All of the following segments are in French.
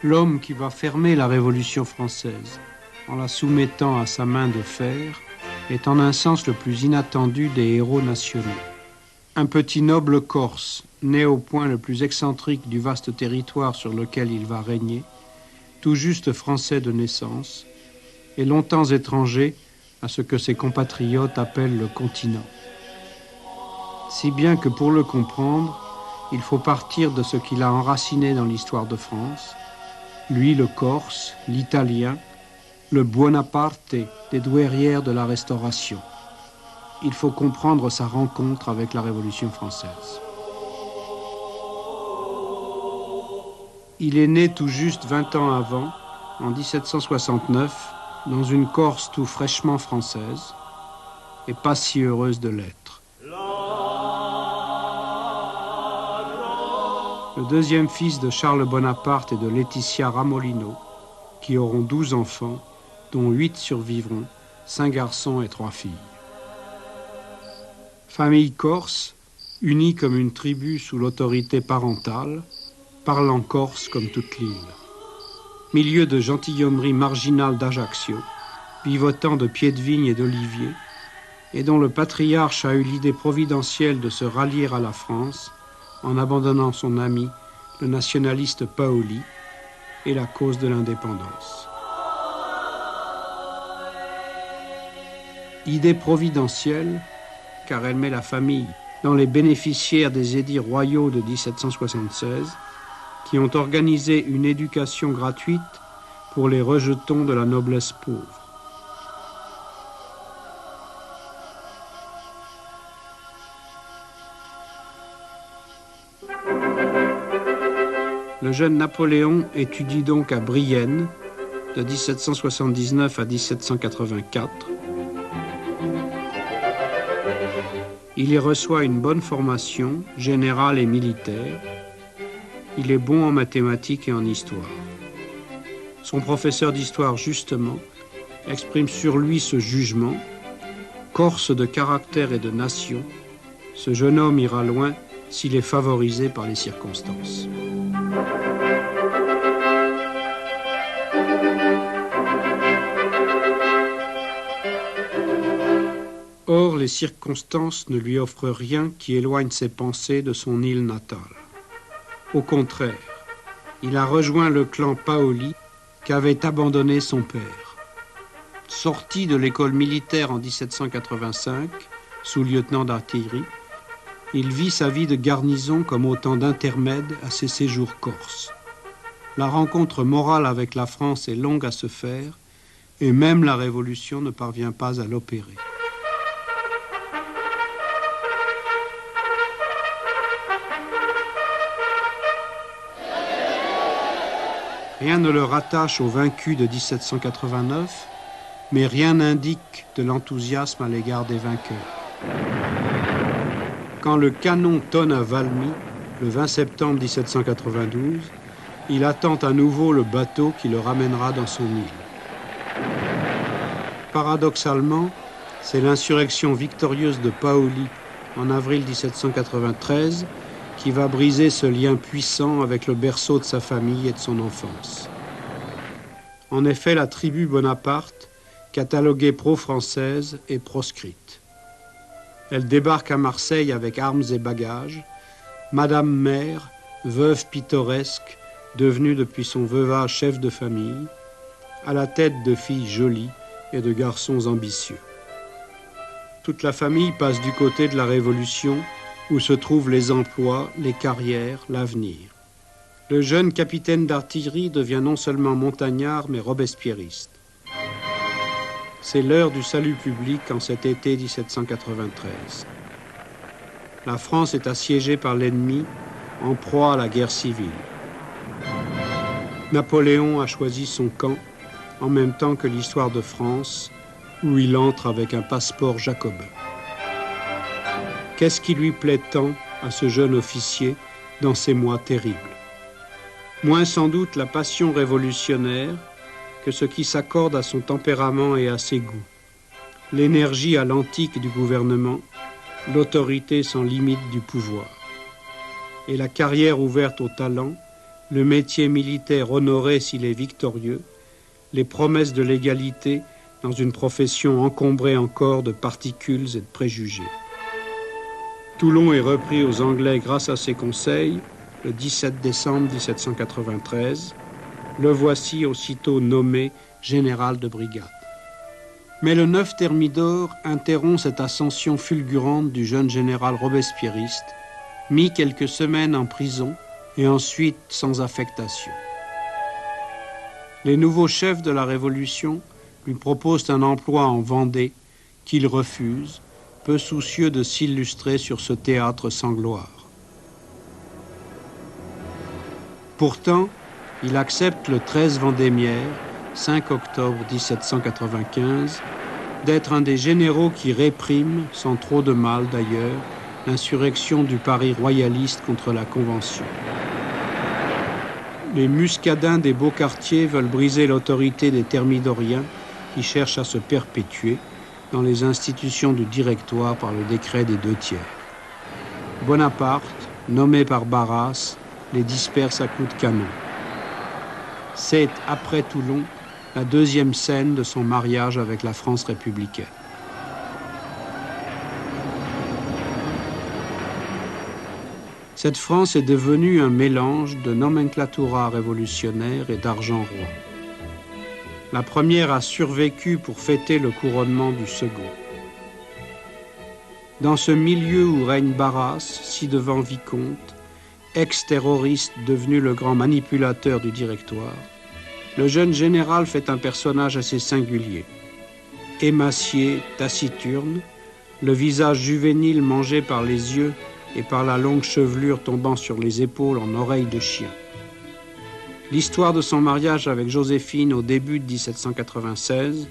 L'homme qui va fermer la Révolution française en la soumettant à sa main de fer est en un sens le plus inattendu des héros nationaux. Un petit noble corse, né au point le plus excentrique du vaste territoire sur lequel il va régner, tout juste français de naissance, et longtemps étranger à ce que ses compatriotes appellent le continent. Si bien que pour le comprendre, il faut partir de ce qu'il a enraciné dans l'histoire de France, lui le Corse, l'Italien, le Buonaparte des douairières de la Restauration. Il faut comprendre sa rencontre avec la Révolution française. Il est né tout juste 20 ans avant, en 1769, dans une Corse tout fraîchement française, et pas si heureuse de l'être. Le deuxième fils de Charles Bonaparte et de Laetitia Ramolino, qui auront 12 enfants, dont 8 survivront, 5 garçons et 3 filles. Famille corse, unie comme une tribu sous l'autorité parentale, parlant corse comme toute l'île. Milieu de gentilhommerie marginale d'Ajaccio, vivotant de pieds de vigne et d'oliviers, et dont le patriarche a eu l'idée providentielle de se rallier à la France en abandonnant son ami, le nationaliste Paoli, et la cause de l'indépendance. Idée providentielle, car elle met la famille dans les bénéficiaires des édits royaux de 1776, qui ont organisé une éducation gratuite pour les rejetons de la noblesse pauvre. Le jeune Napoléon étudie donc à Brienne, de 1779 à 1784. Il y reçoit une bonne formation, générale et militaire. Il est bon en mathématiques et en histoire. Son professeur d'histoire, justement, exprime sur lui ce jugement. Corse de caractère et de nation, ce jeune homme ira loin s'il est favorisé par les circonstances. Or, les circonstances ne lui offrent rien qui éloigne ses pensées de son île natale. Au contraire, il a rejoint le clan Paoli qu'avait abandonné son père. Sorti de l'école militaire en 1785, sous-lieutenant d'artillerie, il vit sa vie de garnison comme autant d'intermèdes à ses séjours corses. La rencontre morale avec la France est longue à se faire, et même la Révolution ne parvient pas à l'opérer. Rien ne le rattache aux vaincus de 1789, mais rien n'indique de l'enthousiasme à l'égard des vainqueurs. Quand le canon tonne à Valmy, le 20 septembre 1792, il attend à nouveau le bateau qui le ramènera dans son île. Paradoxalement, c'est l'insurrection victorieuse de Paoli en avril 1793 qui va briser ce lien puissant avec le berceau de sa famille et de son enfance. En effet, la tribu Bonaparte, cataloguée pro-française, est proscrite. Elle débarque à Marseille avec armes et bagages. Madame Mère, veuve pittoresque, devenue depuis son veuvage chef de famille, à la tête de filles jolies et de garçons ambitieux. Toute la famille passe du côté de la Révolution, où se trouvent les emplois, les carrières, l'avenir. Le jeune capitaine d'artillerie devient non seulement montagnard, mais robespierriste. C'est l'heure du salut public en cet été 1793. La France est assiégée par l'ennemi, en proie à la guerre civile. Napoléon a choisi son camp, en même temps que l'histoire de France, où il entre avec un passeport jacobin. Qu'est-ce qui lui plaît tant à ce jeune officier dans ces mois terribles? Moins sans doute la passion révolutionnaire que ce qui s'accorde à son tempérament et à ses goûts. L'énergie à l'antique du gouvernement, l'autorité sans limite du pouvoir. Et la carrière ouverte au talent, le métier militaire honoré s'il est victorieux, les promesses de l'égalité dans une profession encombrée encore de particules et de préjugés. Toulon est repris aux Anglais grâce à ses conseils le 17 décembre 1793. Le voici aussitôt nommé général de brigade. Mais le 9 Thermidor interrompt cette ascension fulgurante du jeune général robespierriste, mis quelques semaines en prison et ensuite sans affectation. Les nouveaux chefs de la Révolution lui proposent un emploi en Vendée qu'il refuse, peu soucieux de s'illustrer sur ce théâtre sans gloire. Pourtant, il accepte le 13 Vendémiaire, 5 octobre 1795, d'être un des généraux qui répriment, sans trop de mal d'ailleurs, l'insurrection du Paris royaliste contre la Convention. Les muscadins des beaux quartiers veulent briser l'autorité des thermidoriens qui cherchent à se perpétuer dans les institutions du Directoire par le décret des 2/3. Bonaparte, nommé par Barras, les disperse à coups de canon. C'est, après Toulon, la deuxième scène de son mariage avec la France républicaine. Cette France est devenue un mélange de nomenclatura révolutionnaire et d'argent roi. La première a survécu pour fêter le couronnement du second. Dans ce milieu où règne Barras, ci-devant vicomte, ex-terroriste devenu le grand manipulateur du Directoire, le jeune général fait un personnage assez singulier. Émacié, taciturne, le visage juvénile mangé par les yeux et par la longue chevelure tombant sur les épaules en oreilles de chien. L'histoire de son mariage avec Joséphine au début de 1796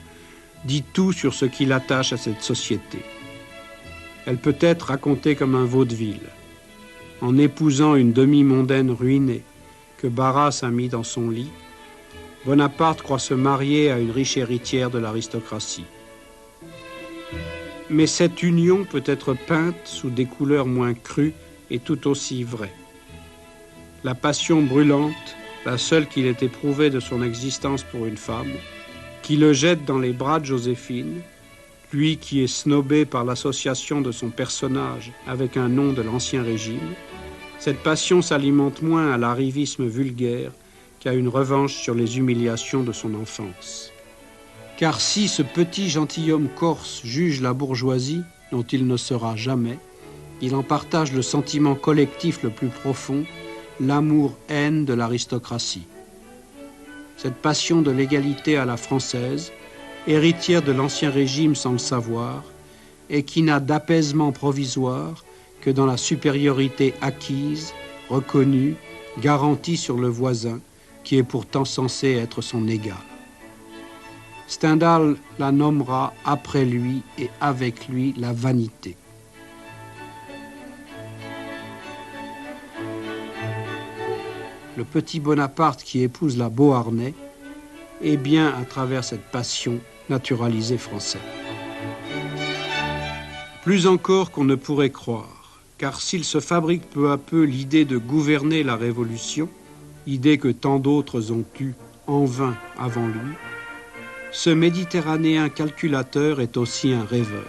dit tout sur ce qui l'attache à cette société. Elle peut être racontée comme un vaudeville. En épousant une demi-mondaine ruinée que Barras a mis dans son lit, Bonaparte croit se marier à une riche héritière de l'aristocratie. Mais cette union peut être peinte sous des couleurs moins crues et tout aussi vraies. La passion brûlante, la seule qu'il ait éprouvée de son existence pour une femme, qui le jette dans les bras de Joséphine, lui qui est snobé par l'association de son personnage avec un nom de l'Ancien Régime, cette passion s'alimente moins à l'arrivisme vulgaire qu'à une revanche sur les humiliations de son enfance. Car si ce petit gentilhomme corse juge la bourgeoisie, dont il ne sera jamais, il en partage le sentiment collectif le plus profond, l'amour-haine de l'aristocratie. Cette passion de l'égalité à la française, héritière de l'Ancien Régime sans le savoir, et qui n'a d'apaisement provisoire que dans la supériorité acquise, reconnue, garantie sur le voisin, qui est pourtant censé être son égal. Stendhal la nommera après lui et avec lui la vanité. Le petit Bonaparte qui épouse la Beauharnais est bien, à travers cette passion, naturalisé français. Plus encore qu'on ne pourrait croire, car s'il se fabrique peu à peu l'idée de gouverner la Révolution, idée que tant d'autres ont eue en vain avant lui, ce Méditerranéen calculateur est aussi un rêveur.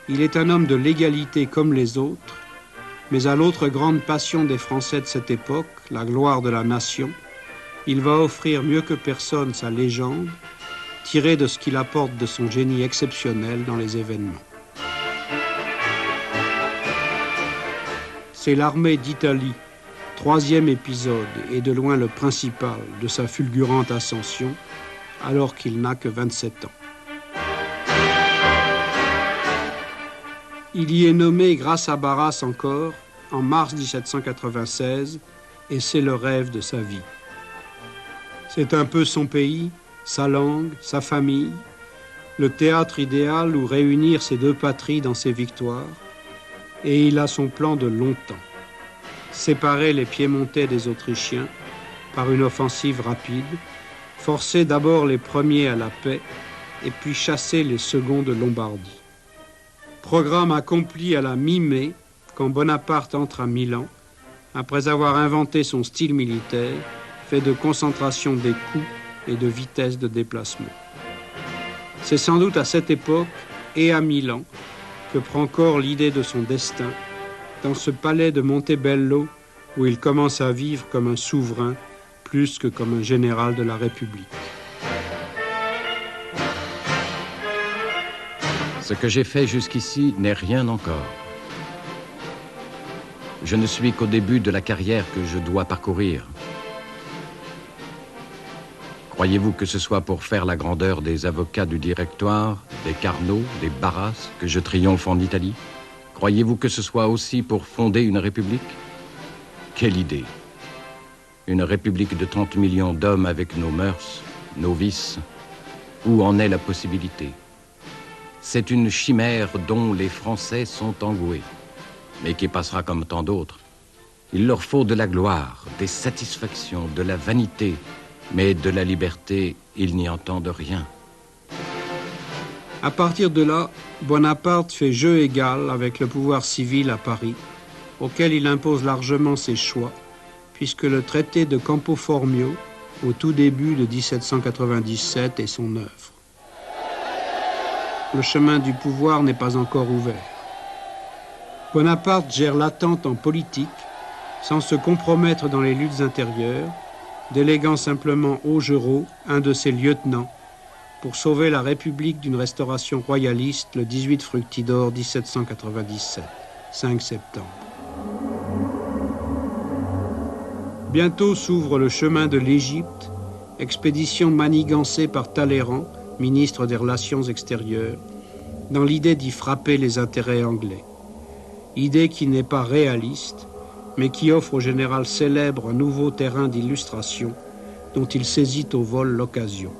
Il est un homme de l'égalité comme les autres, mais à l'autre grande passion des Français de cette époque, la gloire de la nation, il va offrir mieux que personne sa légende, tirée de ce qu'il apporte de son génie exceptionnel dans les événements. C'est l'armée d'Italie, troisième épisode et de loin le principal de sa fulgurante ascension, alors qu'il n'a que 27 ans. Il y est nommé grâce à Barras encore, en mars 1796, et c'est le rêve de sa vie. C'est un peu son pays, sa langue, sa famille, le théâtre idéal où réunir ces deux patries dans ses victoires, et il a son plan de longtemps. Séparer les Piémontais des Autrichiens par une offensive rapide, forcer d'abord les premiers à la paix et puis chasser les seconds de Lombardie. Programme accompli à la mi-mai, quand Bonaparte entre à Milan, après avoir inventé son style militaire, fait de concentration des coups et de vitesse de déplacement. C'est sans doute à cette époque et à Milan que prend corps l'idée de son destin, dans ce palais de Montebello où il commence à vivre comme un souverain plus que comme un général de la République. Ce que j'ai fait jusqu'ici n'est rien encore. Je ne suis qu'au début de la carrière que je dois parcourir. Croyez-vous que ce soit pour faire la grandeur des avocats du directoire, des Carnot, des Barras, que je triomphe en Italie? Croyez-vous que ce soit aussi pour fonder une république? Quelle idée! Une république de 30 millions d'hommes avec nos mœurs, nos vices. Où en est la possibilité? C'est une chimère dont les Français sont engoués, mais qui passera comme tant d'autres. Il leur faut de la gloire, des satisfactions, de la vanité, mais de la liberté, ils n'y entendent rien. À partir de là, Bonaparte fait jeu égal avec le pouvoir civil à Paris, auquel il impose largement ses choix, puisque le traité de Campo Formio, au tout début de 1797, est son œuvre. Le chemin du pouvoir n'est pas encore ouvert. Bonaparte gère l'attente en politique, sans se compromettre dans les luttes intérieures, déléguant simplement Augereau, un de ses lieutenants, pour sauver la République d'une restauration royaliste le 18 Fructidor 1797, 5 septembre. Bientôt s'ouvre le chemin de l'Égypte, expédition manigancée par Talleyrand, ministre des Relations extérieures, dans l'idée d'y frapper les intérêts anglais. Idée qui n'est pas réaliste, mais qui offre au général célèbre un nouveau terrain d'illustration dont il saisit au vol l'occasion.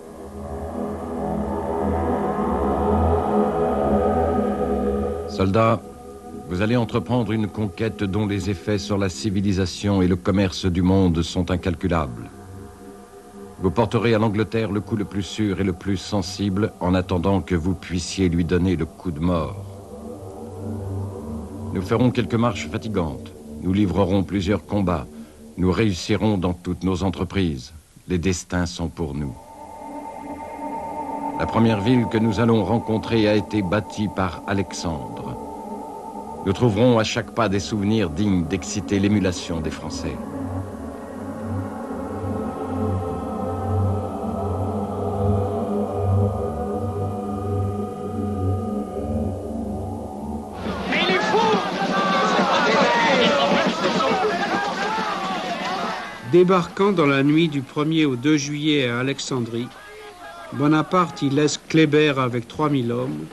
Soldats, vous allez entreprendre une conquête dont les effets sur la civilisation et le commerce du monde sont incalculables. Vous porterez à l'Angleterre le coup le plus sûr et le plus sensible en attendant que vous puissiez lui donner le coup de mort. Nous ferons quelques marches fatigantes. Nous livrerons plusieurs combats. Nous réussirons dans toutes nos entreprises. Les destins sont pour nous. La première ville que nous allons rencontrer a été bâtie par Alexandre. Nous trouverons à chaque pas des souvenirs dignes d'exciter l'émulation des Français. Débarquant dans la nuit du 1er au 2 juillet à Alexandrie, Bonaparte y laisse Kléber avec 3000 hommes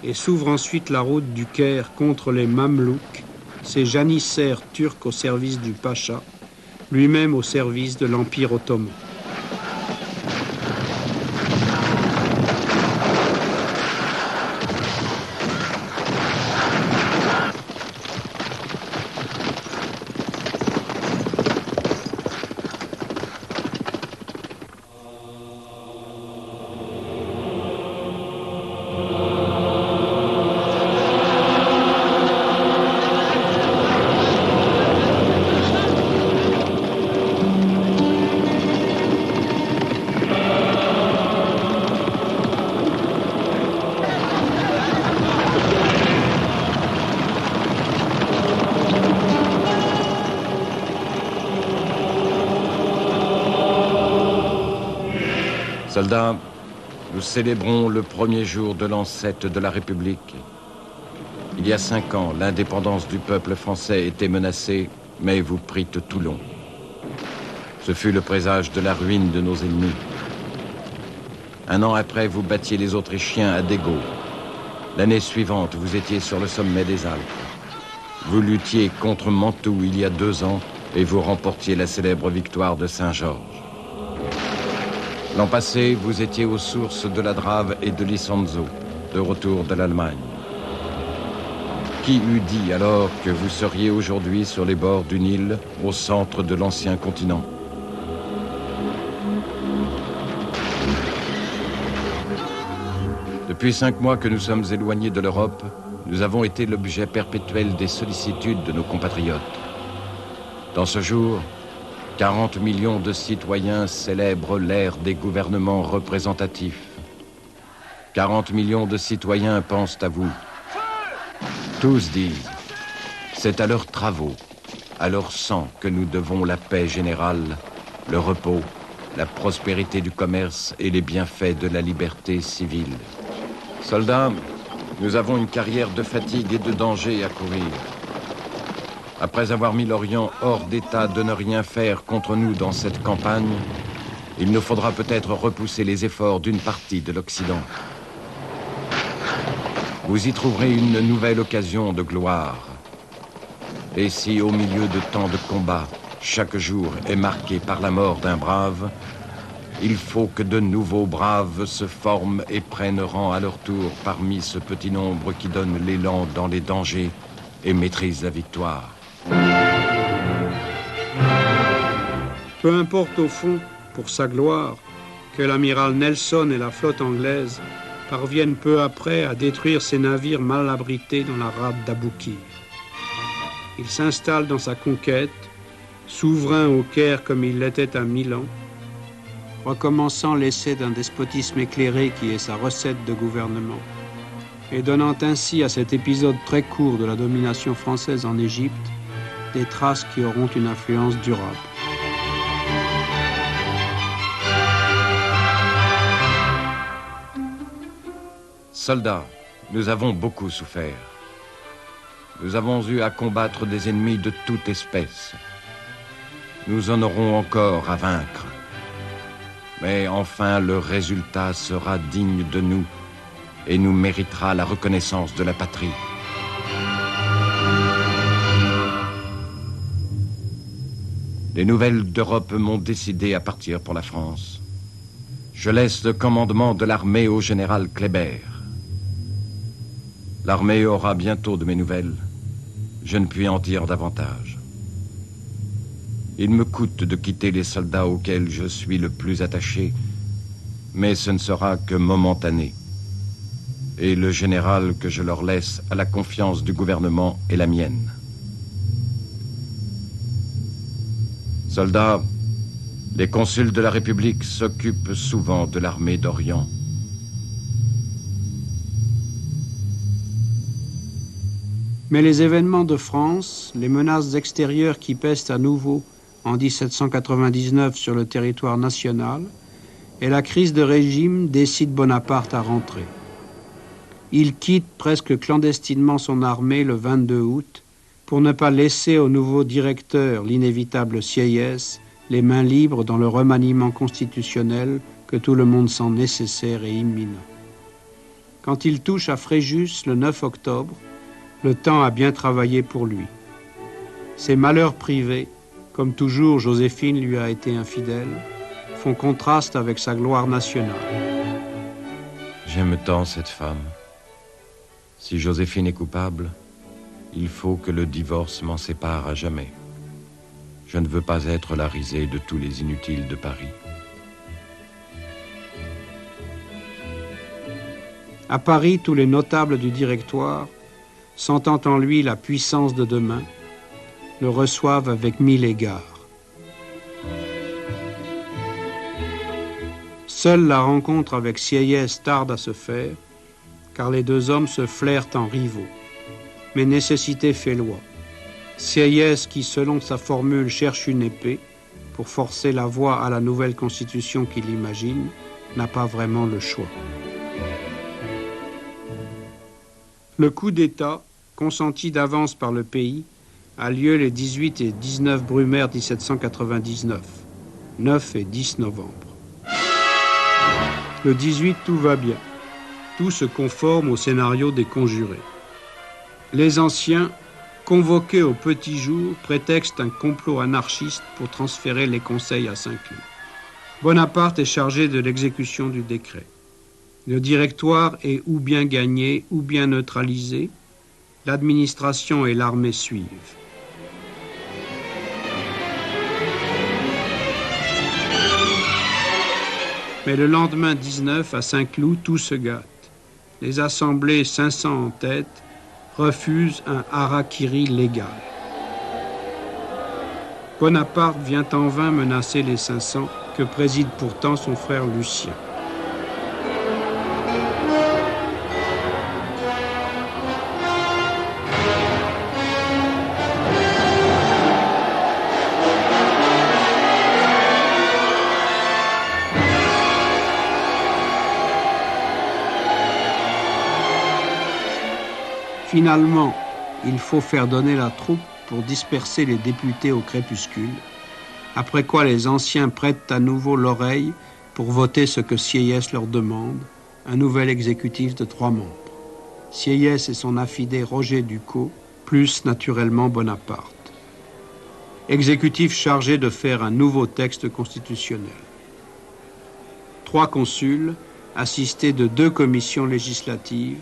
et s'ouvre ensuite la route du Caire contre les Mamelouks, ces janissaires turcs au service du Pacha, lui-même au service de l'Empire ottoman. Soldats, nous célébrons le premier jour de l'ancêtre de la République. Il y a 5 ans, l'indépendance du peuple français était menacée, mais vous prîtes Toulon. Ce fut le présage de la ruine de nos ennemis. 1 an après, vous battiez les Autrichiens à Dégau. L'année suivante, vous étiez sur le sommet des Alpes. Vous luttiez contre Mantoue il y a 2 ans et vous remportiez la célèbre victoire de Saint-Georges. L'an passé, vous étiez aux sources de la Drave et de l'Isonzo, de retour de l'Allemagne. Qui eût dit alors que vous seriez aujourd'hui sur les bords du Nil, au centre de l'ancien continent? Depuis 5 mois que nous sommes éloignés de l'Europe, nous avons été l'objet perpétuel des sollicitudes de nos compatriotes. Dans ce jour, 40 millions de citoyens célèbrent l'ère des gouvernements représentatifs. 40 millions de citoyens pensent à vous. Tous disent, c'est à leurs travaux, à leur sang que nous devons la paix générale, le repos, la prospérité du commerce et les bienfaits de la liberté civile. Soldats, nous avons une carrière de fatigue et de danger à courir. Après avoir mis l'Orient hors d'état de ne rien faire contre nous dans cette campagne, il nous faudra peut-être repousser les efforts d'une partie de l'Occident. Vous y trouverez une nouvelle occasion de gloire. Et si au milieu de tant de combats, chaque jour est marqué par la mort d'un brave, il faut que de nouveaux braves se forment et prennent rang à leur tour parmi ce petit nombre qui donne l'élan dans les dangers et maîtrise la victoire. Peu importe au fond, pour sa gloire, que l'amiral Nelson et la flotte anglaise parviennent peu après à détruire ces navires mal abrités dans la rade d'Aboukir. Il s'installe dans sa conquête, souverain au Caire comme il l'était à Milan, recommençant l'essai d'un despotisme éclairé qui est sa recette de gouvernement, et donnant ainsi à cet épisode très court de la domination française en Égypte des traces qui auront une influence durable. Soldats, nous avons beaucoup souffert. Nous avons eu à combattre des ennemis de toute espèce. Nous en aurons encore à vaincre. Mais enfin, le résultat sera digne de nous et nous méritera la reconnaissance de la patrie. Les nouvelles d'Europe m'ont décidé à partir pour la France. Je laisse le commandement de l'armée au général Kléber. L'armée aura bientôt de mes nouvelles. Je ne puis en dire davantage. Il me coûte de quitter les soldats auxquels je suis le plus attaché, mais ce ne sera que momentané. Et le général que je leur laisse a la confiance du gouvernement et la mienne. Soldats, les consuls de la République s'occupent souvent de l'armée d'Orient. Mais les événements de France, les menaces extérieures qui pèsent à nouveau en 1799 sur le territoire national, et la crise de régime décident Bonaparte à rentrer. Il quitte presque clandestinement son armée le 22 août pour ne pas laisser au nouveau directeur, l'inévitable Sieyès, les mains libres dans le remaniement constitutionnel que tout le monde sent nécessaire et imminent. Quand il touche à Fréjus le 9 octobre, le temps a bien travaillé pour lui. Ses malheurs privés, comme toujours Joséphine lui a été infidèle, font contraste avec sa gloire nationale. J'aime tant cette femme. Si Joséphine est coupable, il faut que le divorce m'en sépare à jamais. Je ne veux pas être la risée de tous les inutiles de Paris. À Paris, tous les notables du directoire, sentant en lui la puissance de demain, le reçoivent avec 1000 égards. Seule la rencontre avec Sieyès tarde à se faire, car les deux hommes se flairent en rivaux. Mais nécessité fait loi. Sieyès, qui selon sa formule cherche une épée pour forcer la voie à la nouvelle constitution qu'il imagine, n'a pas vraiment le choix. Le coup d'État, consenti d'avance par le pays, a lieu les 18 et 19 Brumaire 1799, 9 et 10 novembre. Le 18, tout va bien. Tout se conforme au scénario des conjurés. Les anciens, convoqués au petit jour, prétextent un complot anarchiste pour transférer les conseils à Saint-Cloud. Bonaparte est chargé de l'exécution du décret. Le directoire est ou bien gagné ou bien neutralisé. L'administration et l'armée suivent. Mais le lendemain 19, à Saint-Cloud, tout se gâte. Les assemblées 500 en tête refusent un harakiri légal. Bonaparte vient en vain menacer les 500 que préside pourtant son frère Lucien. Finalement, il faut faire donner la troupe pour disperser les députés au crépuscule, après quoi les anciens prêtent à nouveau l'oreille pour voter ce que Sieyès leur demande, un nouvel exécutif de 3 membres. Sieyès et son affidé Roger Ducos, plus naturellement Bonaparte. Exécutif chargé de faire un nouveau texte constitutionnel. 3 consuls, assistés de 2 commissions législatives,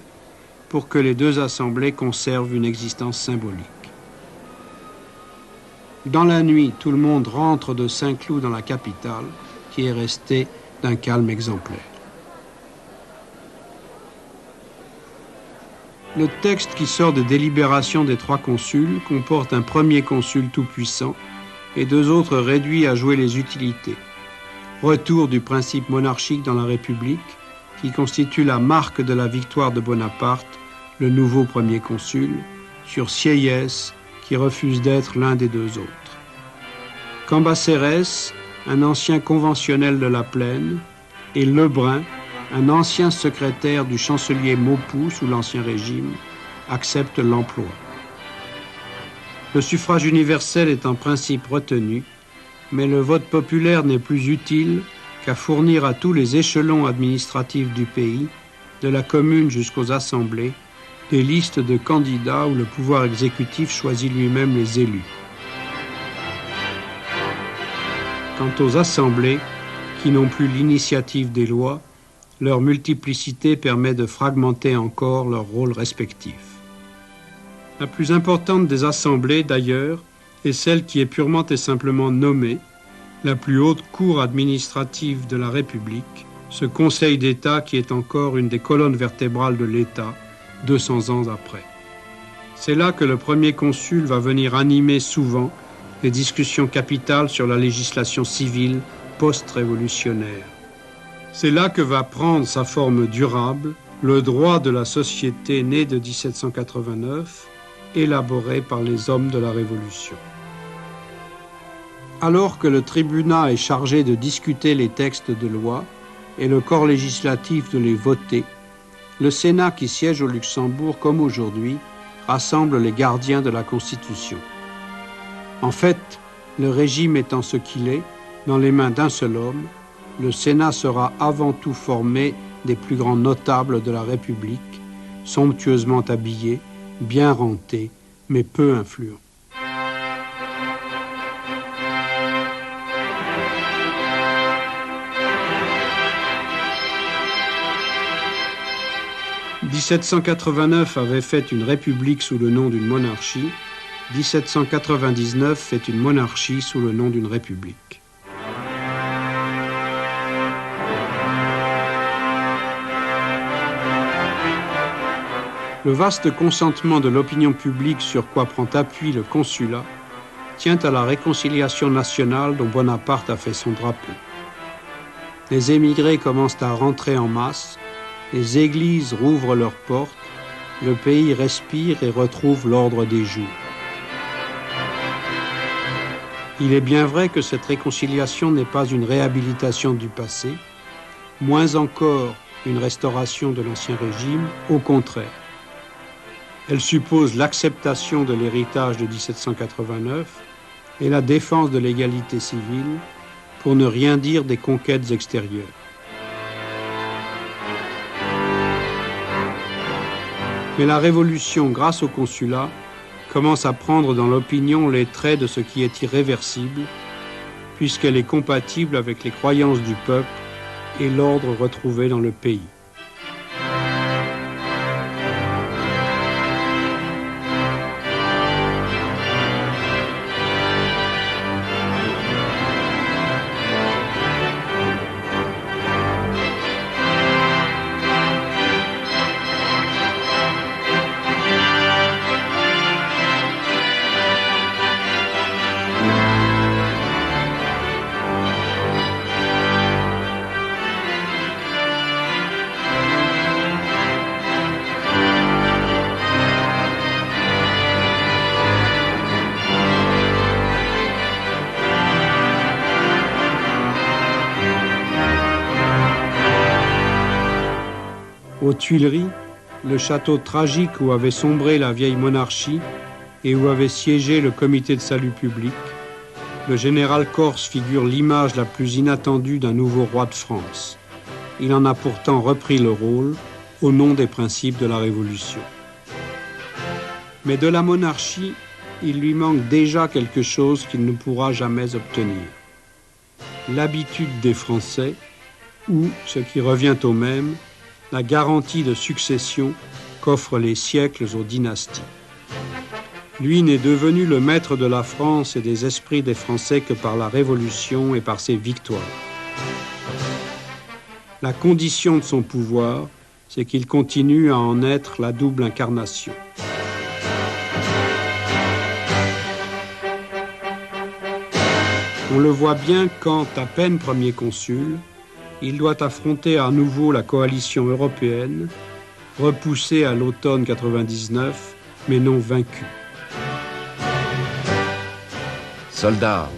pour que les 2 assemblées conservent une existence symbolique. Dans la nuit, tout le monde rentre de Saint-Cloud dans la capitale, qui est restée d'un calme exemplaire. Le texte qui sort des délibérations des 3 consuls comporte un premier consul tout-puissant et 2 autres réduits à jouer les utilités. Retour du principe monarchique dans la République, qui constitue la marque de la victoire de Bonaparte, le nouveau premier consul, sur Sieyès, qui refuse d'être l'un des 2 autres. Cambacérès, un ancien conventionnel de la Plaine, et Lebrun, un ancien secrétaire du chancelier Maupoux sous l'Ancien Régime, acceptent l'emploi. Le suffrage universel est en principe retenu, mais le vote populaire n'est plus utile qu'à fournir à tous les échelons administratifs du pays, de la commune jusqu'aux assemblées, des listes de candidats où le pouvoir exécutif choisit lui-même les élus. Quant aux assemblées, qui n'ont plus l'initiative des lois, leur multiplicité permet de fragmenter encore leurs rôles respectifs. La plus importante des assemblées, d'ailleurs, est celle qui est purement et simplement nommée, la plus haute cour administrative de la République, ce Conseil d'État qui est encore une des colonnes vertébrales de l'État, 200 ans après. C'est là que le premier consul va venir animer souvent les discussions capitales sur la législation civile post-révolutionnaire. C'est là que va prendre sa forme durable le droit de la société né de 1789, élaboré par les hommes de la Révolution. Alors que le tribunat est chargé de discuter les textes de loi et le corps législatif de les voter, le Sénat qui siège au Luxembourg comme aujourd'hui rassemble les gardiens de la Constitution. En fait, le régime étant ce qu'il est, dans les mains d'un seul homme, le Sénat sera avant tout formé des plus grands notables de la République, somptueusement habillés, bien rentés, mais peu influents. « 1789 avait fait une république sous le nom d'une monarchie, 1799 fait une monarchie sous le nom d'une république. » Le vaste consentement de l'opinion publique sur quoi prend appui le consulat tient à la réconciliation nationale dont Bonaparte a fait son drapeau. Les émigrés commencent à rentrer en masse, les églises rouvrent leurs portes, le pays respire et retrouve l'ordre des jours. Il est bien vrai que cette réconciliation n'est pas une réhabilitation du passé, moins encore une restauration de l'Ancien Régime, au contraire. Elle suppose l'acceptation de l'héritage de 1789 et la défense de l'égalité civile, pour ne rien dire des conquêtes extérieures. Mais la Révolution, grâce au consulat, commence à prendre dans l'opinion les traits de ce qui est irréversible, puisqu'elle est compatible avec les croyances du peuple et l'ordre retrouvé dans le pays. Aux Tuileries, le château tragique où avait sombré la vieille monarchie et où avait siégé le comité de salut public, le général Corse figure l'image la plus inattendue d'un nouveau roi de France. Il en a pourtant repris le rôle au nom des principes de la Révolution. Mais de la monarchie, il lui manque déjà quelque chose qu'il ne pourra jamais obtenir. L'habitude des Français, ou, ce qui revient au même, la garantie de succession qu'offrent les siècles aux dynasties. Lui n'est devenu le maître de la France et des esprits des Français que par la Révolution et par ses victoires. La condition de son pouvoir, c'est qu'il continue à en être la double incarnation. On le voit bien quand, à peine premier consul, il doit affronter à nouveau la coalition européenne, repoussée à l'automne 99, mais non vaincue. Soldats,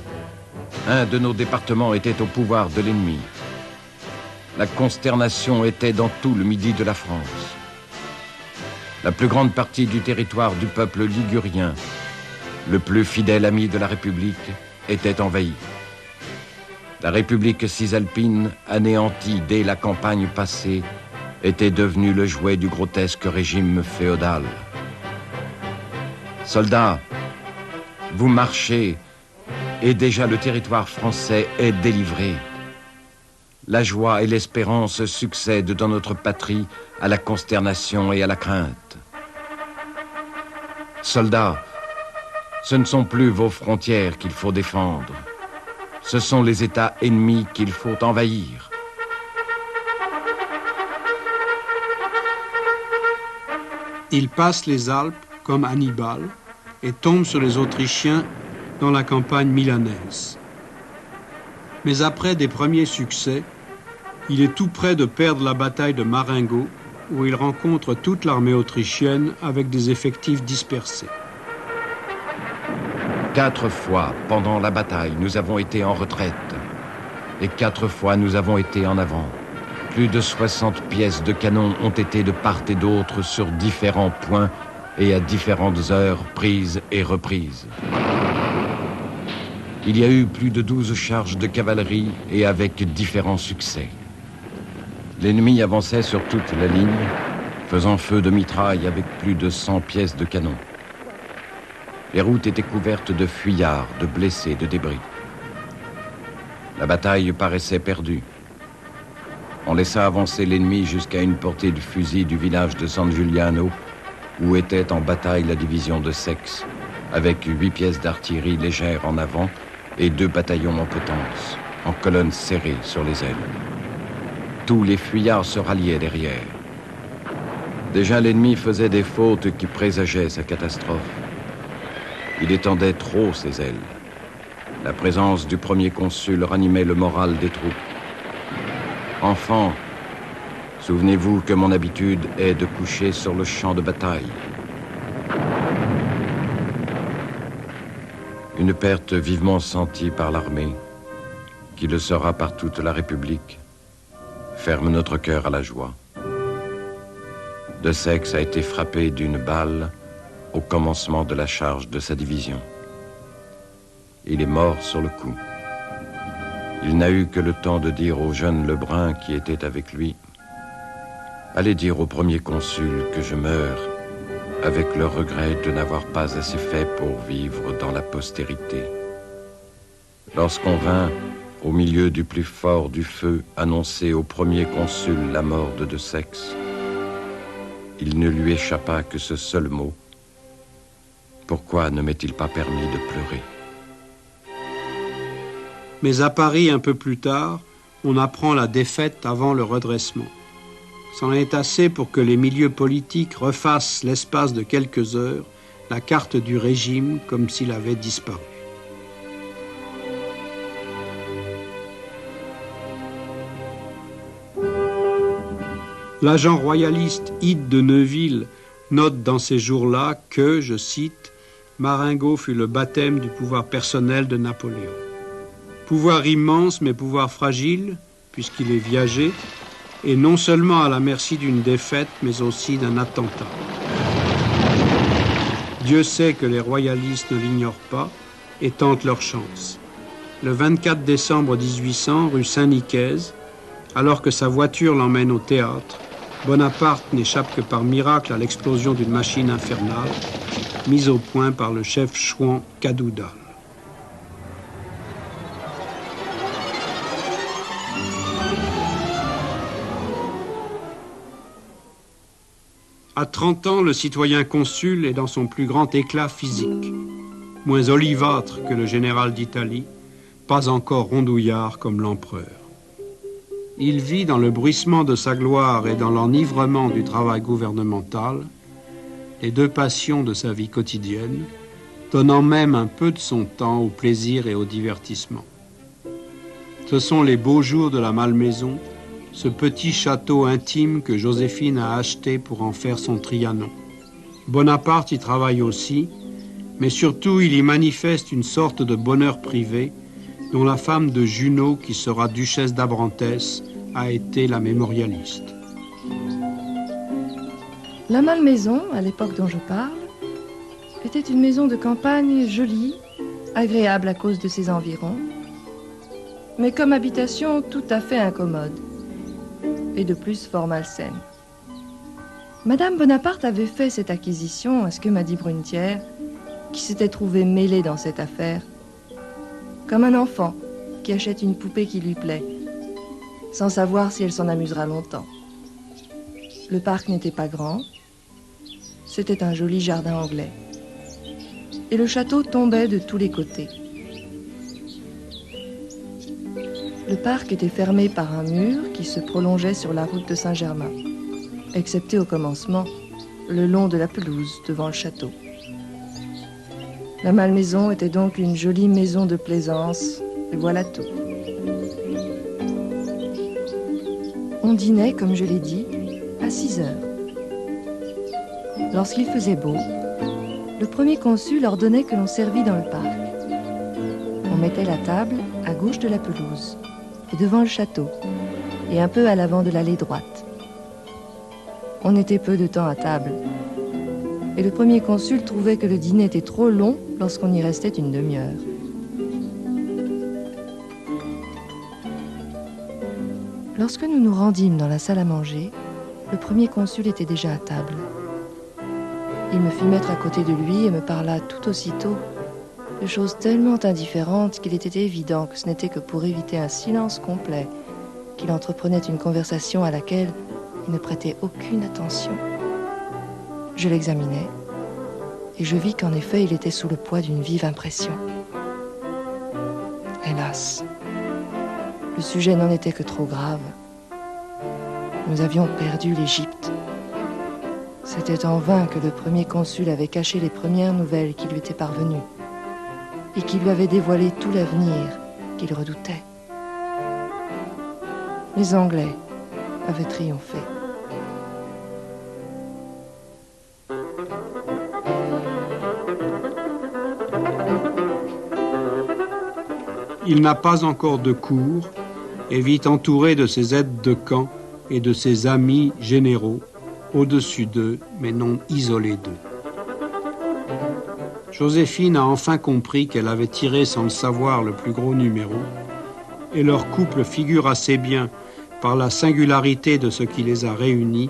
un de nos départements était au pouvoir de l'ennemi. La consternation était dans tout le midi de la France. La plus grande partie du territoire du peuple ligurien, le plus fidèle ami de la République, était envahie. La République cisalpine, anéantie dès la campagne passée, était devenue le jouet du grotesque régime féodal. Soldats, vous marchez et déjà le territoire français est délivré. La joie et l'espérance succèdent dans notre patrie à la consternation et à la crainte. Soldats, ce ne sont plus vos frontières qu'il faut défendre. Ce sont les États ennemis qu'il faut envahir. Il passe les Alpes comme Hannibal et tombe sur les Autrichiens dans la campagne milanaise. Mais après des premiers succès, il est tout près de perdre la bataille de Marengo, où il rencontre toute l'armée autrichienne avec des effectifs dispersés. 4 fois pendant la bataille, nous avons été en retraite. Et 4 fois, nous avons été en avant. Plus de 60 pièces de canon ont été de part et d'autre sur différents points et à différentes heures prises et reprises. Il y a eu plus de 12 charges de cavalerie et avec différents succès. L'ennemi avançait sur toute la ligne, faisant feu de mitraille avec plus de 100 pièces de canon. Les routes étaient couvertes de fuyards, de blessés, de débris. La bataille paraissait perdue. On laissa avancer l'ennemi jusqu'à une portée de fusil du village de San Giuliano, où était en bataille la division de Saix, avec 8 pièces d'artillerie légère en avant et 2 bataillons en potence, en colonne serrée sur les ailes. Tous les fuyards se ralliaient derrière. Déjà l'ennemi faisait des fautes qui présageaient sa catastrophe. Il étendait trop ses ailes. La présence du premier consul ranimait le moral des troupes. Enfants, souvenez-vous que mon habitude est de coucher sur le champ de bataille. Une perte vivement sentie par l'armée, qui le sera par toute la République, ferme notre cœur à la joie. De Saix a été frappé d'une balle au commencement de la charge de sa division. Il est mort sur le coup. Il n'a eu que le temps de dire au jeune Lebrun qui était avec lui « Allez dire au premier consul que je meurs, avec le regret de n'avoir pas assez fait pour vivre dans la postérité. » Lorsqu'on vint, au milieu du plus fort du feu, annoncer au premier consul la mort de Saix, il ne lui échappa que ce seul mot. Pourquoi ne m'est-il pas permis de pleurer ? Mais à Paris, un peu plus tard, on apprend la défaite avant le redressement. C'en est assez pour que les milieux politiques refassent l'espace de quelques heures la carte du régime comme s'il avait disparu. L'agent royaliste Hyde de Neuville note dans ces jours-là que, je cite, « Marengo fut le baptême du pouvoir personnel de Napoléon. Pouvoir immense mais pouvoir fragile, puisqu'il est viager, et non seulement à la merci d'une défaite, mais aussi d'un attentat. Dieu sait que les royalistes ne l'ignorent pas et tentent leur chance. Le 24 décembre 1800, rue Saint-Nicaise, alors que sa voiture l'emmène au théâtre, Bonaparte n'échappe que par miracle à l'explosion d'une machine infernale, mise au point par le chef chouan Cadoudal. À 30 ans, le citoyen consul est dans son plus grand éclat physique. Moins olivâtre que le général d'Italie, pas encore rondouillard comme l'empereur. Il vit dans le bruissement de sa gloire et dans l'enivrement du travail gouvernemental, les deux passions de sa vie quotidienne, donnant même un peu de son temps au plaisir et au divertissement. Ce sont les beaux jours de la Malmaison, ce petit château intime que Joséphine a acheté pour en faire son Trianon. Bonaparte y travaille aussi, mais surtout il y manifeste une sorte de bonheur privé dont la femme de Junot, qui sera duchesse d'Abrantès, a été la mémorialiste. La Malmaison, à l'époque dont je parle, était une maison de campagne jolie, agréable à cause de ses environs, mais comme habitation tout à fait incommode, et de plus fort malsaine. Madame Bonaparte avait fait cette acquisition, à ce que m'a dit Brunetière, qui s'était trouvée mêlée dans cette affaire, comme un enfant qui achète une poupée qui lui plaît, sans savoir si elle s'en amusera longtemps. Le parc n'était pas grand, c'était un joli jardin anglais, et le château tombait de tous les côtés. Le parc était fermé par un mur qui se prolongeait sur la route de Saint-Germain, excepté au commencement, le long de la pelouse devant le château. La Malmaison était donc une jolie maison de plaisance, et voilà tout. On dînait, comme je l'ai dit, à 6 heures. Lorsqu'il faisait beau, le premier consul ordonnait que l'on servît dans le parc. On mettait la table à gauche de la pelouse, et devant le château, et un peu à l'avant de l'allée droite. On était peu de temps à table, et le premier consul trouvait que le dîner était trop long lorsqu'on y restait une demi-heure. Lorsque nous nous rendîmes dans la salle à manger, le premier consul était déjà à table. Il me fit mettre à côté de lui et me parla tout aussitôt de choses tellement indifférentes qu'il était évident que ce n'était que pour éviter un silence complet qu'il entreprenait une conversation à laquelle il ne prêtait aucune attention. Je l'examinai et je vis qu'en effet il était sous le poids d'une vive impression. Hélas, le sujet n'en était que trop grave. Nous avions perdu l'Égypte. C'était en vain que le premier consul avait caché les premières nouvelles qui lui étaient parvenues et qui lui avaient dévoilé tout l'avenir qu'il redoutait. Les Anglais avaient triomphé. Il n'a pas encore de cour et vit entouré de ses aides de camp et de ses amis généraux, au-dessus d'eux, mais non isolés d'eux. Joséphine a enfin compris qu'elle avait tiré sans le savoir le plus gros numéro, et leur couple figure assez bien, par la singularité de ce qui les a réunis,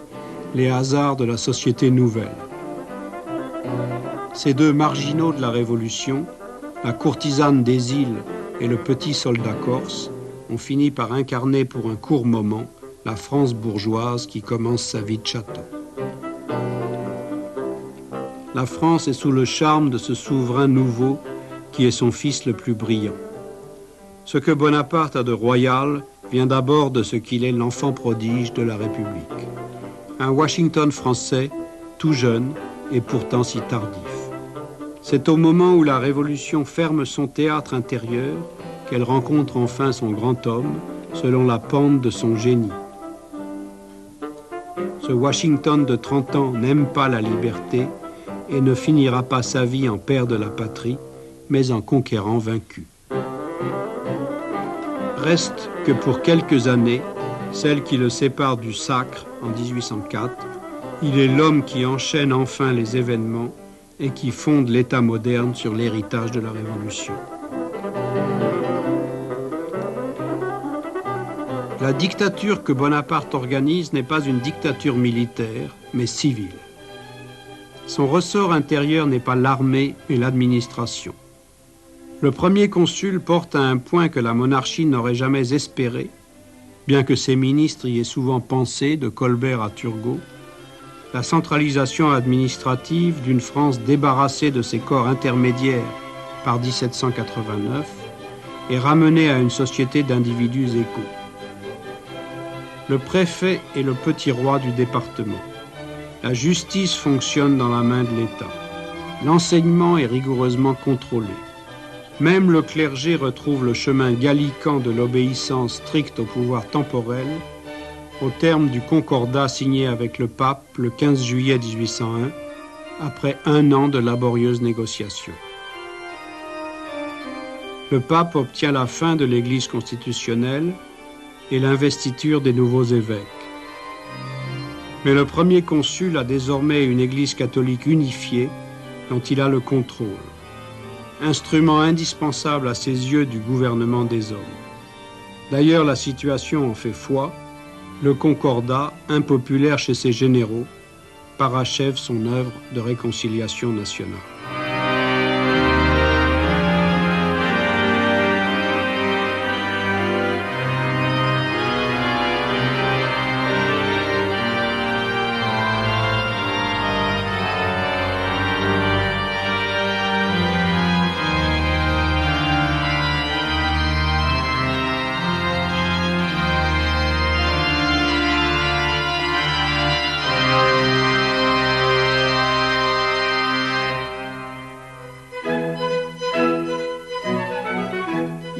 les hasards de la société nouvelle. Ces deux marginaux de la Révolution, la courtisane des îles et le petit soldat corse, ont fini par incarner pour un court moment la France bourgeoise qui commence sa vie de château. La France est sous le charme de ce souverain nouveau qui est son fils le plus brillant. Ce que Bonaparte a de royal vient d'abord de ce qu'il est l'enfant prodige de la République. Un Washington français, tout jeune et pourtant si tardif. C'est au moment où la Révolution ferme son théâtre intérieur qu'elle rencontre enfin son grand homme, selon la pente de son génie. Ce Washington de 30 ans n'aime pas la liberté et ne finira pas sa vie en père de la patrie, mais en conquérant vaincu. Reste que pour quelques années, celle qui le sépare du sacre en 1804. Il est l'homme qui enchaîne enfin les événements et qui fonde l'État moderne sur l'héritage de la Révolution. La dictature que Bonaparte organise n'est pas une dictature militaire, mais civile. Son ressort intérieur n'est pas l'armée, mais l'administration. Le premier consul porte à un point que la monarchie n'aurait jamais espéré, bien que ses ministres y aient souvent pensé, de Colbert à Turgot, la centralisation administrative d'une France débarrassée de ses corps intermédiaires par 1789 et ramenée à une société d'individus égaux. Le préfet est le petit roi du département. La justice fonctionne dans la main de l'État. L'enseignement est rigoureusement contrôlé. Même le clergé retrouve le chemin gallican de l'obéissance stricte au pouvoir temporel au terme du concordat signé avec le pape le 15 juillet 1801, après un an de laborieuses négociations. Le pape obtient la fin de l'Église constitutionnelle et l'investiture des nouveaux évêques. Mais le premier consul a désormais une Église catholique unifiée dont il a le contrôle, instrument indispensable à ses yeux du gouvernement des hommes. D'ailleurs, la situation en fait foi. Le concordat, impopulaire chez ses généraux, parachève son œuvre de réconciliation nationale.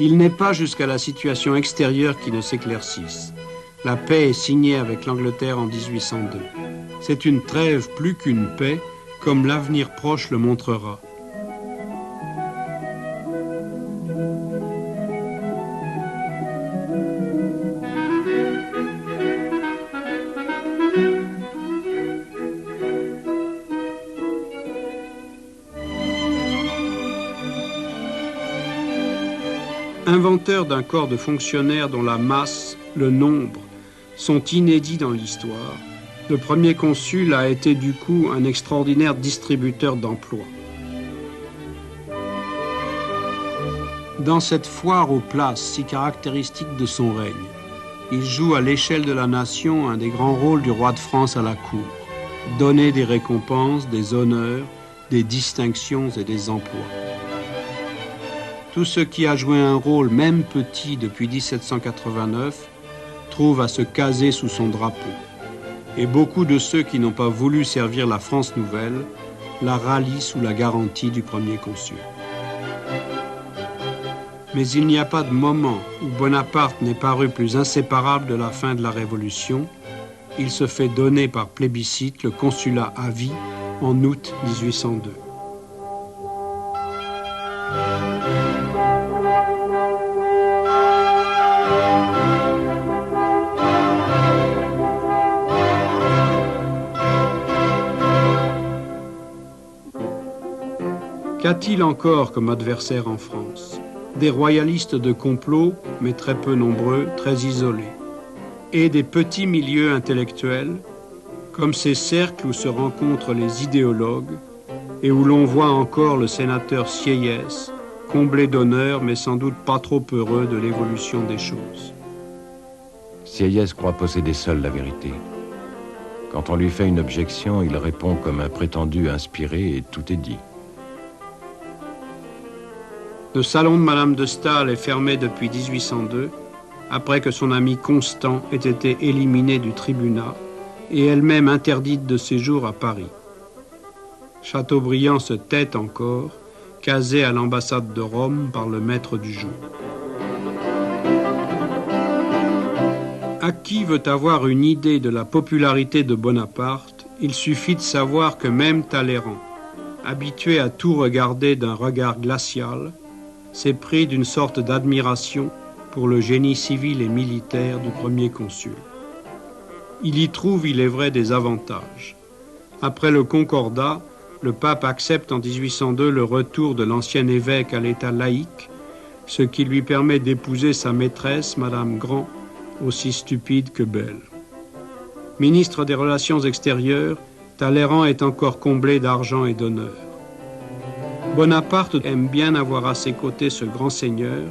Il n'est pas jusqu'à la situation extérieure qui ne s'éclaircisse. La paix est signée avec l'Angleterre en 1802. C'est une trêve plus qu'une paix, comme l'avenir proche le montrera. Inventeur d'un corps de fonctionnaires dont la masse, le nombre, sont inédits dans l'histoire, le premier consul a été du coup un extraordinaire distributeur d'emplois. Dans cette foire aux places si caractéristique de son règne, il joue à l'échelle de la nation un des grands rôles du roi de France à la cour, donner des récompenses, des honneurs, des distinctions et des emplois. Tout ce qui a joué un rôle, même petit, depuis 1789, trouve à se caser sous son drapeau. Et beaucoup de ceux qui n'ont pas voulu servir la France nouvelle la rallient sous la garantie du premier consul. Mais il n'y a pas de moment où Bonaparte n'est paru plus inséparable de la fin de la Révolution. Il se fait donner par plébiscite le consulat à vie en août 1802. Qu'a-t-il encore comme adversaire en France? Des royalistes de complot, mais très peu nombreux, très isolés, et des petits milieux intellectuels, comme ces cercles où se rencontrent les idéologues et où l'on voit encore le sénateur Sieyès, comblé d'honneur, mais sans doute pas trop heureux de l'évolution des choses. Sieyès croit posséder seul la vérité. Quand on lui fait une objection, il répond comme un prétendu inspiré et tout est dit. Le salon de Madame de Staël est fermé depuis 1802, après que son ami Constant ait été éliminé du tribunat et elle-même interdite de séjour à Paris. Chateaubriand se tait encore, casé à l'ambassade de Rome par le maître du jour. À qui veut avoir une idée de la popularité de Bonaparte, il suffit de savoir que même Talleyrand, habitué à tout regarder d'un regard glacial, s'est pris d'une sorte d'admiration pour le génie civil et militaire du premier consul. Il y trouve, il est vrai, des avantages. Après le Concordat, le pape accepte en 1802 le retour de l'ancien évêque à l'état laïque, ce qui lui permet d'épouser sa maîtresse, Madame Grand, aussi stupide que belle. Ministre des Relations extérieures, Talleyrand est encore comblé d'argent et d'honneur. Bonaparte aime bien avoir à ses côtés ce grand seigneur,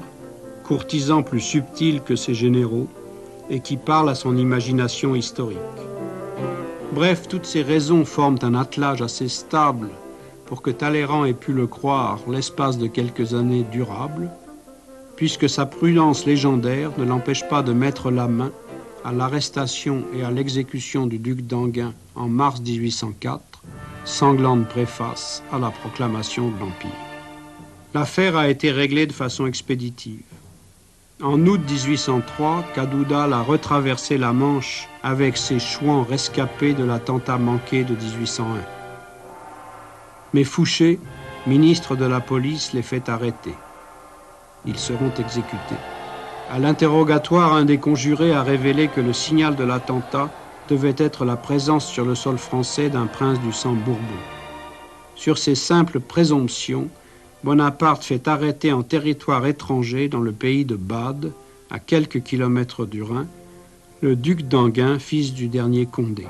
courtisan plus subtil que ses généraux, et qui parle à son imagination historique. Bref, toutes ces raisons forment un attelage assez stable pour que Talleyrand ait pu le croire l'espace de quelques années durables, puisque sa prudence légendaire ne l'empêche pas de mettre la main à l'arrestation et à l'exécution du duc d'Enghien en mars 1804, sanglante préface à la proclamation de l'Empire. L'affaire a été réglée de façon expéditive. En août 1803, Cadoudal a retraversé la Manche avec ses chouans rescapés de l'attentat manqué de 1801. Mais Fouché, ministre de la police, les fait arrêter. Ils seront exécutés. À l'interrogatoire, un des conjurés a révélé que le signal de l'attentat devait être la présence sur le sol français d'un prince du sang Bourbon. Sur ces simples présomptions, Bonaparte fait arrêter en territoire étranger, dans le pays de Bade, à quelques kilomètres du Rhin, le duc d'Enghien, fils du dernier Condé.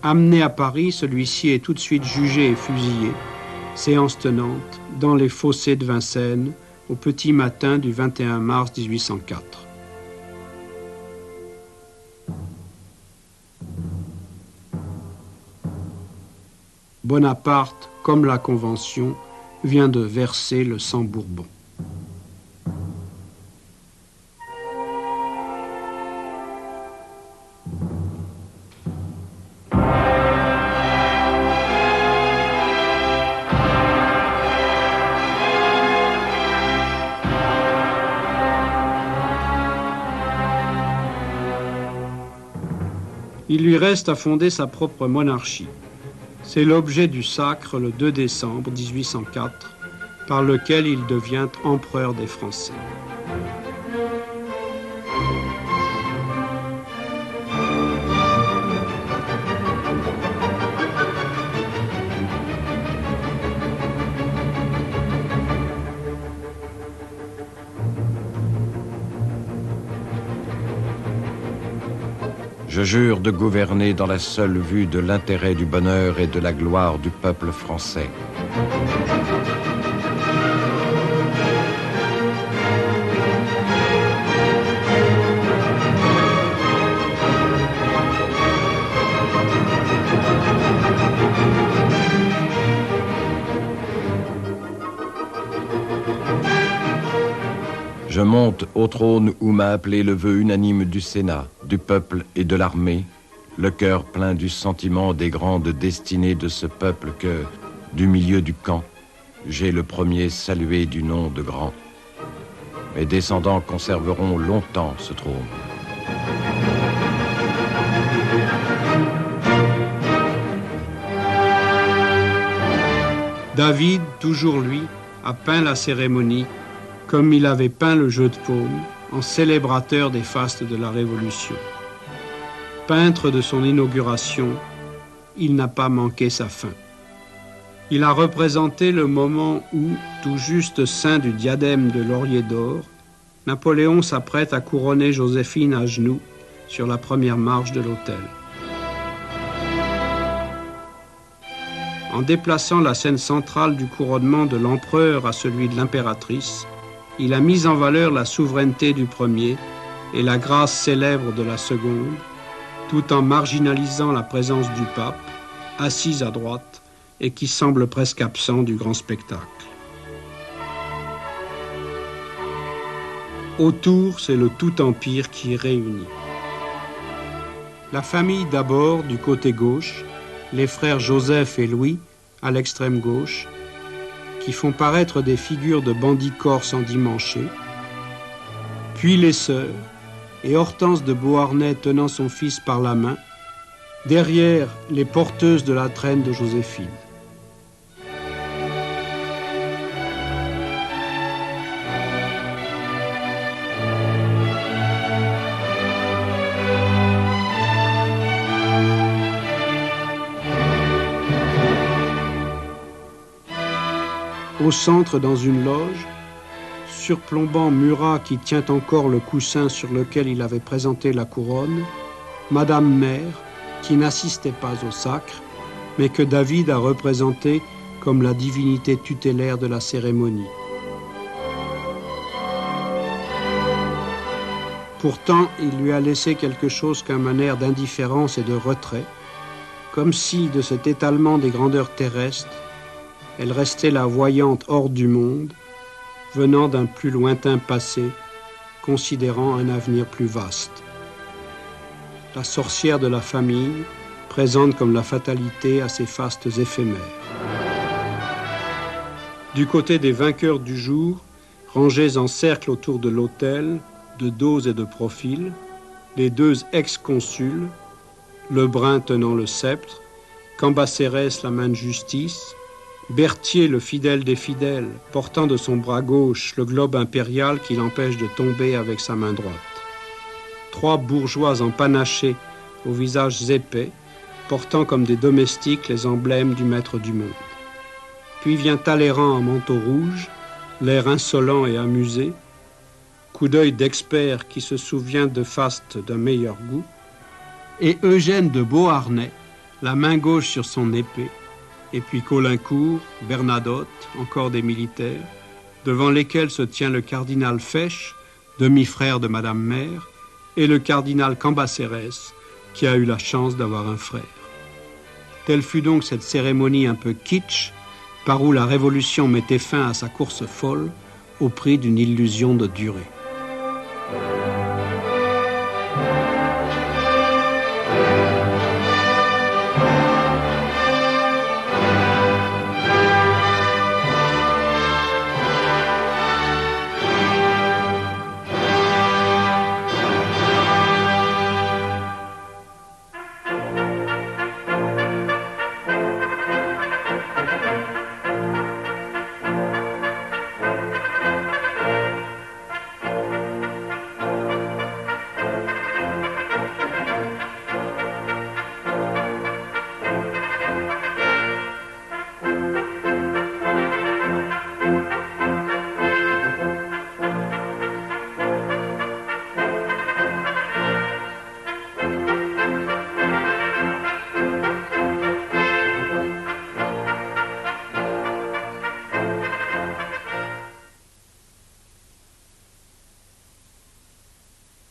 Amené à Paris, celui-ci est tout de suite jugé et fusillé, séance tenante, dans les fossés de Vincennes, au petit matin du 21 mars 1804. Bonaparte, comme la Convention, vient de verser le sang Bourbon. Il lui reste à fonder sa propre monarchie. C'est l'objet du sacre le 2 décembre 1804, par lequel il devient empereur des Français. Je jure de gouverner dans la seule vue de l'intérêt, du bonheur et de la gloire du peuple français. Je monte au trône où m'a appelé le vœu unanime du Sénat, du peuple et de l'armée, le cœur plein du sentiment des grandes destinées de ce peuple que, du milieu du camp, j'ai le premier salué du nom de grand. Mes descendants conserveront longtemps ce trône. David, toujours lui, a peint la cérémonie comme il avait peint le jeu de paume, en célébrateur des fastes de la Révolution. Peintre de son inauguration, il n'a pas manqué sa fin. Il a représenté le moment où, tout juste ceint du diadème de laurier d'or, Napoléon s'apprête à couronner Joséphine à genoux sur la première marche de l'autel. En déplaçant la scène centrale du couronnement de l'empereur à celui de l'impératrice, il a mis en valeur la souveraineté du premier et la grâce célèbre de la seconde, tout en marginalisant la présence du pape, assis à droite et qui semble presque absent du grand spectacle. Autour, c'est le tout empire qui est réuni. La famille d'abord du côté gauche, les frères Joseph et Louis à l'extrême gauche, qui font paraître des figures de bandits corses endimanchés, puis les sœurs, et Hortense de Beauharnais tenant son fils par la main, derrière les porteuses de la traîne de Joséphine. Au centre, dans une loge, surplombant Murat qui tient encore le coussin sur lequel il avait présenté la couronne, Madame Mère, qui n'assistait pas au sacre, mais que David a représenté comme la divinité tutélaire de la cérémonie. Pourtant, il lui a laissé quelque chose comme un air d'indifférence et de retrait, comme si, de cet étalement des grandeurs terrestres, elle restait la voyante hors du monde, venant d'un plus lointain passé, considérant un avenir plus vaste. La sorcière de la famille, présente comme la fatalité à ses fastes éphémères. Du côté des vainqueurs du jour, rangés en cercle autour de l'autel, de dos et de profil, les deux ex-consuls, Lebrun tenant le sceptre, Cambacérès la main de justice, Berthier le fidèle des fidèles, portant de son bras gauche le globe impérial qui l'empêche de tomber avec sa main droite. Trois bourgeois empanachés, aux visages épais, portant comme des domestiques les emblèmes du maître du monde. Puis vient Talleyrand en manteau rouge, l'air insolent et amusé, coup d'œil d'expert qui se souvient de faste d'un meilleur goût, et Eugène de Beauharnais, la main gauche sur son épée, et puis Caulaincourt, Bernadotte, encore des militaires, devant lesquels se tient le cardinal Fesch, demi-frère de Madame Mère, et le cardinal Cambacérès, qui a eu la chance d'avoir un frère. Telle fut donc cette cérémonie un peu kitsch, par où la Révolution mettait fin à sa course folle, au prix d'une illusion de durée.